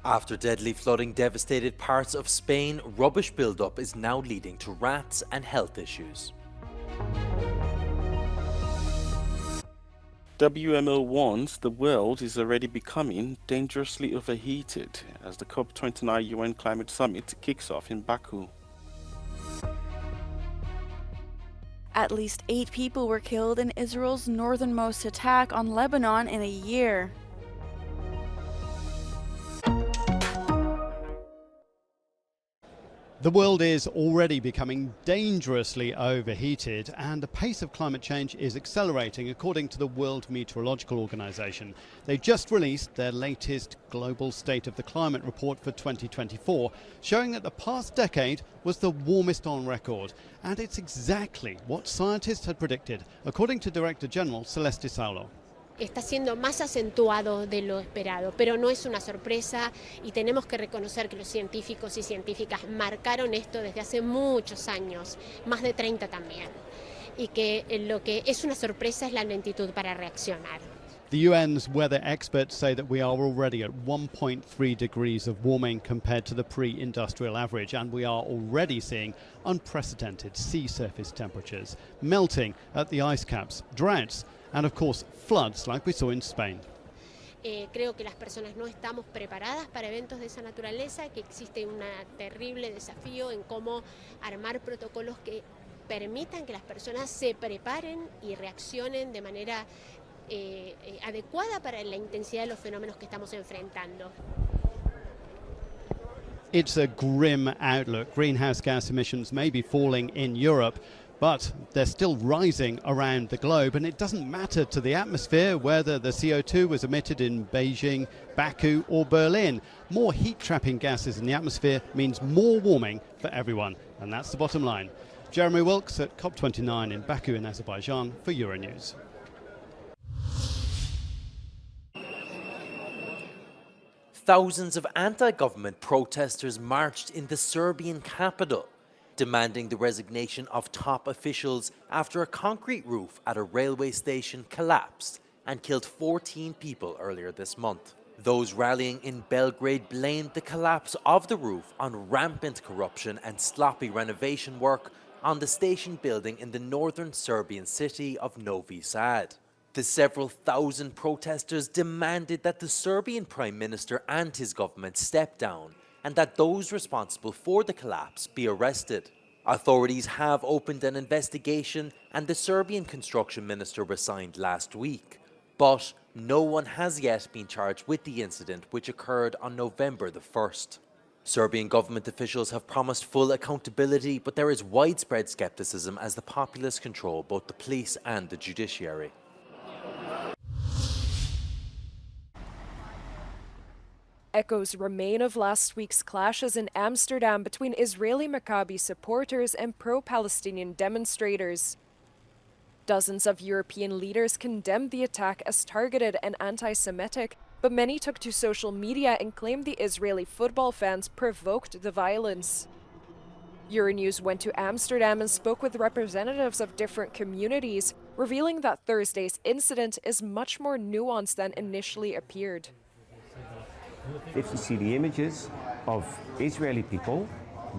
After deadly flooding devastated parts of Spain, rubbish buildup is now leading to rats and health issues. WMO warns the world is already becoming dangerously overheated as the COP29 UN Climate Summit kicks off in Baku. At least 8 people were killed in Israel's northernmost attack on Lebanon in a year. The world is already becoming dangerously overheated, and the pace of climate change is accelerating, according to the World Meteorological Organization. They just released their latest Global State of the Climate report for 2024, showing that the past decade was the warmest on record. And it's exactly what scientists had predicted, according to Director General Celeste Saulo. Está siendo más acentuado de lo esperado, pero no es una sorpresa y tenemos que reconocer que los científicos y científicas marcaron esto desde hace muchos años, más de 30 también, y que lo que es una sorpresa es la lentitud para reaccionar. The UN's weather experts say that we are already at 1.3 degrees of warming compared to the pre-industrial average, and we are already seeing unprecedented sea surface temperatures, melting at the ice caps, droughts, and of course floods like we saw in Spain. Creo que las personas no estamos preparadas para eventos de esa naturaleza, que existe un terrible desafío en cómo armar protocolos que permitan que las personas se preparen y reaccionen de manera adecuada para la intensidad de los fenómenos que estamos enfrentando. It's a grim outlook. Greenhouse gas emissions may be falling in Europe, but they're still rising around the globe, and it doesn't matter to the atmosphere whether the CO2 was emitted in Beijing, Baku or Berlin. More heat-trapping gases in the atmosphere means more warming for everyone, and that's the bottom line. Jeremy Wilkes at COP29 in Baku in Azerbaijan for Euronews. Thousands of anti-government protesters marched in the Serbian capital, demanding the resignation of top officials after a concrete roof at a railway station collapsed and killed 14 people earlier this month. Those rallying in Belgrade blamed the collapse of the roof on rampant corruption and sloppy renovation work on the station building in the northern Serbian city of Novi Sad. The several thousand protesters demanded that the Serbian Prime Minister and his government step down and that those responsible for the collapse be arrested. Authorities have opened an investigation and the Serbian construction minister resigned last week. But no one has yet been charged with the incident, which occurred on November the 1st. Serbian government officials have promised full accountability, but there is widespread skepticism as the populace control both the police and the judiciary. Echoes remain of last week's clashes in Amsterdam between Israeli Maccabi supporters and pro-Palestinian demonstrators. Dozens of European leaders condemned the attack as targeted and anti-Semitic, but many took to social media and claimed the Israeli football fans provoked the violence. Euronews went to Amsterdam and spoke with representatives of different communities, revealing that Thursday's incident is much more nuanced than initially appeared. If you see the images of Israeli people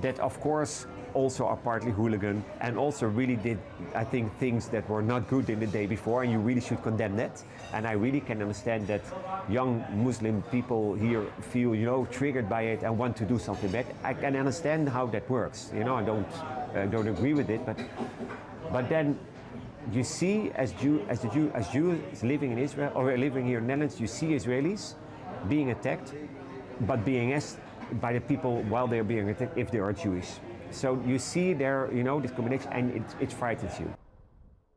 that of course also are partly hooligan and also really did, I think, things that were not good in the day before, and you really should condemn that. And I really can understand that young Muslim people here feel, triggered by it and want to do something bad. I can understand how that works. I don't agree with it, but then you see, as Jews living in Israel or living here in the Netherlands, you see Israelis being attacked, but being asked by the people while they're being attacked if they are Jewish. So you see there, this combination, and it frightens you.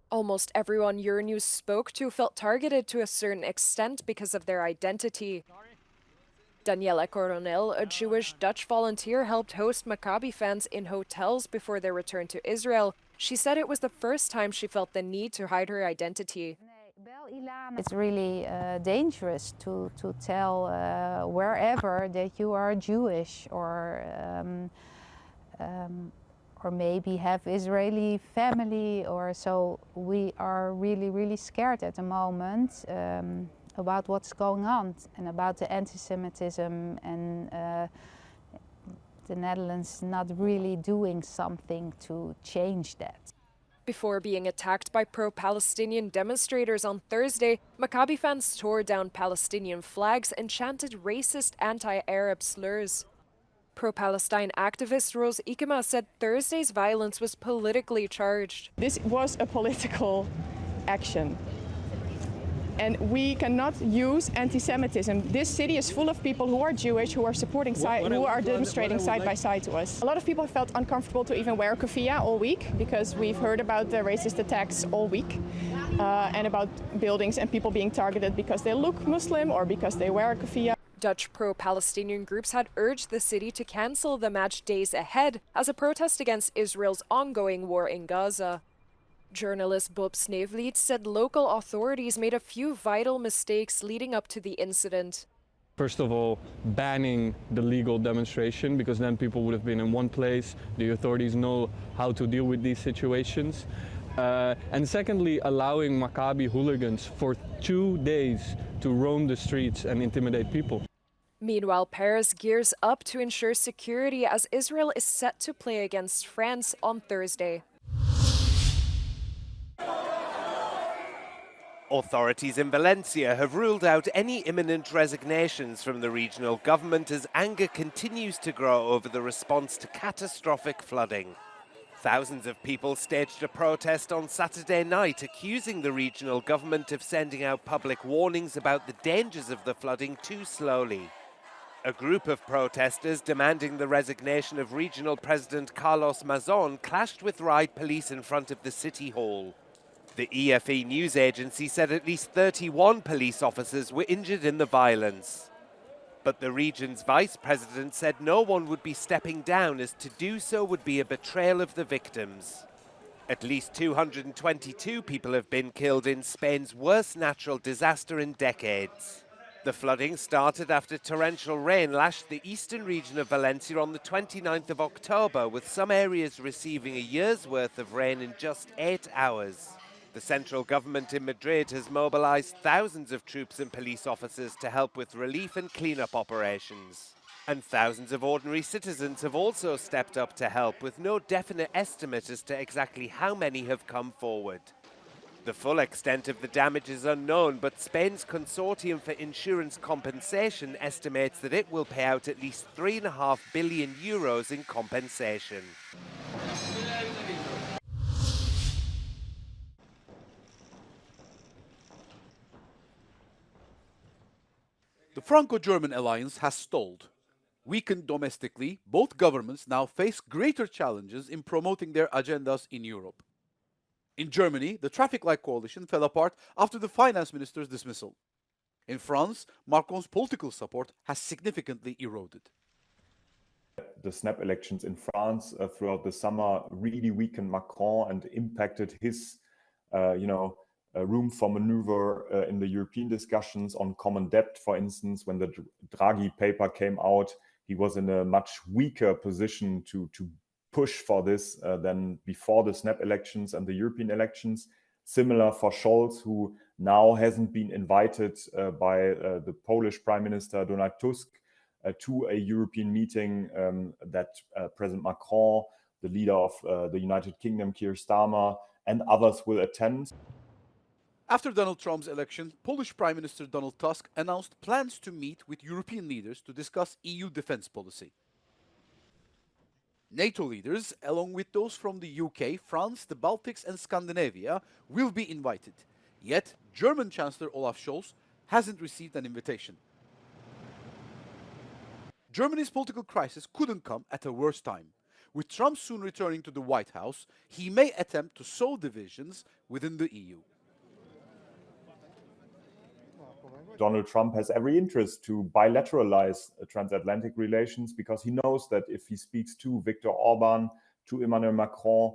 Almost everyone Euronews spoke to felt targeted to a certain extent because of their identity. Daniela Coronel, a Jewish Dutch volunteer, helped host Maccabi fans in hotels before their return to Israel. She said it was the first time she felt the need to hide her identity. It's really dangerous to tell wherever that you are Jewish or maybe have Israeli family or so. We are really, really scared at the moment. about what's going on and about the anti-Semitism and the Netherlands not really doing something to change that. Before being attacked by pro-Palestinian demonstrators on Thursday, Maccabi fans tore down Palestinian flags and chanted racist anti-Arab slurs. Pro-Palestine activist Rose Ikema said Thursday's violence was politically charged. This was a political action. And we cannot use anti-Semitism. This city is full of people who are Jewish, who are supporting, who are demonstrating side by side to us. A lot of people felt uncomfortable to even wear a keffiyeh all week because we've heard about the racist attacks all week and about buildings and people being targeted because they look Muslim or because they wear a keffiyeh. Dutch pro-Palestinian groups had urged the city to cancel the match days ahead as a protest against Israel's ongoing war in Gaza. Journalist Bob Sneevliet said local authorities made a few vital mistakes leading up to the incident. First of all, banning the legal demonstration, because then people would have been in one place. The authorities know how to deal with these situations. And secondly, allowing Maccabi hooligans for 2 days to roam the streets and intimidate people. Meanwhile, Paris gears up to ensure security as Israel is set to play against France on Thursday. Authorities in Valencia have ruled out any imminent resignations from the regional government as anger continues to grow over the response to catastrophic flooding. Thousands of people staged a protest on Saturday night accusing the regional government of sending out public warnings about the dangers of the flooding too slowly. A group of protesters demanding the resignation of regional president Carlos Mazon clashed with riot police in front of the city hall. The EFE news agency said at least 31 police officers were injured in the violence. But the region's vice president said no one would be stepping down, as to do so would be a betrayal of the victims. At least 222 people have been killed in Spain's worst natural disaster in decades. The flooding started after torrential rain lashed the eastern region of Valencia on the 29th of October, with some areas receiving a year's worth of rain in just 8 hours. The central government in Madrid has mobilized thousands of troops and police officers to help with relief and cleanup operations. And thousands of ordinary citizens have also stepped up to help, with no definite estimate as to exactly how many have come forward. The full extent of the damage is unknown, but Spain's Consortium for Insurance Compensation estimates that it will pay out at least €3.5 billion in compensation. The Franco-German Alliance has stalled. Weakened domestically, both governments now face greater challenges in promoting their agendas in Europe. In Germany, the traffic light coalition fell apart after the finance minister's dismissal. In France, Macron's political support has significantly eroded. The snap elections in France throughout the summer really weakened Macron and impacted his, room for maneuver in the European discussions on common debt. For instance, when the Draghi paper came out, he was in a much weaker position to push for this than before the snap elections and the European elections. Similar for Scholz, who now hasn't been invited by the Polish Prime Minister Donald Tusk to a European meeting that President Macron, the leader of the United Kingdom, Keir Starmer, and others will attend. After Donald Trump's election, Polish Prime Minister Donald Tusk announced plans to meet with European leaders to discuss EU defense policy. NATO leaders, along with those from the UK, France, the Baltics and Scandinavia, will be invited. Yet, German Chancellor Olaf Scholz hasn't received an invitation. Germany's political crisis couldn't come at a worse time. With Trump soon returning to the White House, he may attempt to sow divisions within the EU. Donald Trump has every interest to bilateralize transatlantic relations, because he knows that if he speaks to Viktor Orban, to Emmanuel Macron,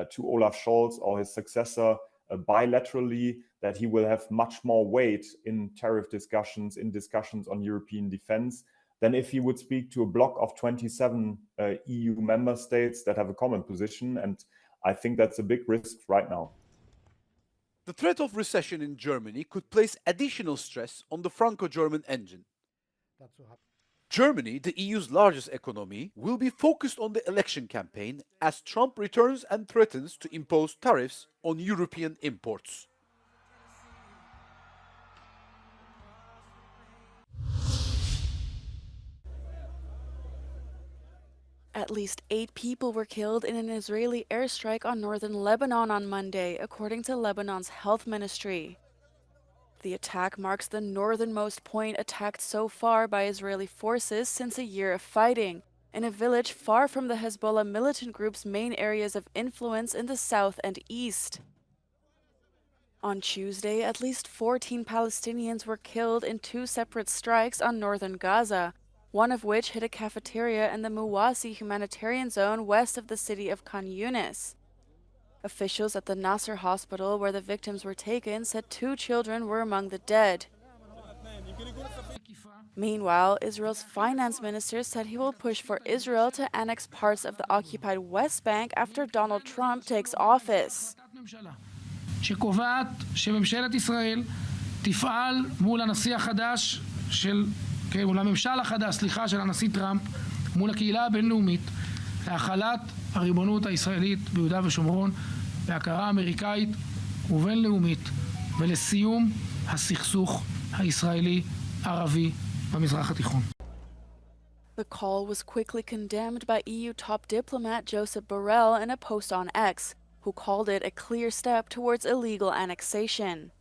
to Olaf Scholz or his successor bilaterally, that he will have much more weight in tariff discussions, in discussions on European defense, than if he would speak to a bloc of 27 EU member states that have a common position. And I think that's a big risk right now. The threat of recession in Germany could place additional stress on the Franco-German engine. Germany, the EU's largest economy, will be focused on the election campaign as Trump returns and threatens to impose tariffs on European imports. At least 8 people were killed in an Israeli airstrike on northern Lebanon on Monday, according to Lebanon's health ministry. The attack marks the northernmost point attacked so far by Israeli forces since a year of fighting, in a village far from the Hezbollah militant group's main areas of influence in the south and east. On Tuesday, at least 14 Palestinians were killed in 2 separate strikes on northern Gaza, one of which hit a cafeteria in the Muwasi humanitarian zone west of the city of Khan Yunis. Officials at the Nasser hospital where the victims were taken said 2 children were among the dead. Meanwhile, Israel's finance minister said he will push for Israel to annex parts of the occupied West Bank after Donald Trump takes office. שקובעת שממשלת ישראל תפעל מול הנשיא החדש מול הממשל החדש, של הנשיא טראמפ, מול הקהילה הבינלאומית, להחלת הריבונות הישראלית ביהודה ושומרון, בהכרה אמריקאית ובינלאומית, ולסיום הסכסוך הישראלי-ערבי במזרח התיכון. The call was quickly condemned by EU top diplomat Joseph Borrell in a post on X, who called it a clear step towards illegal annexation.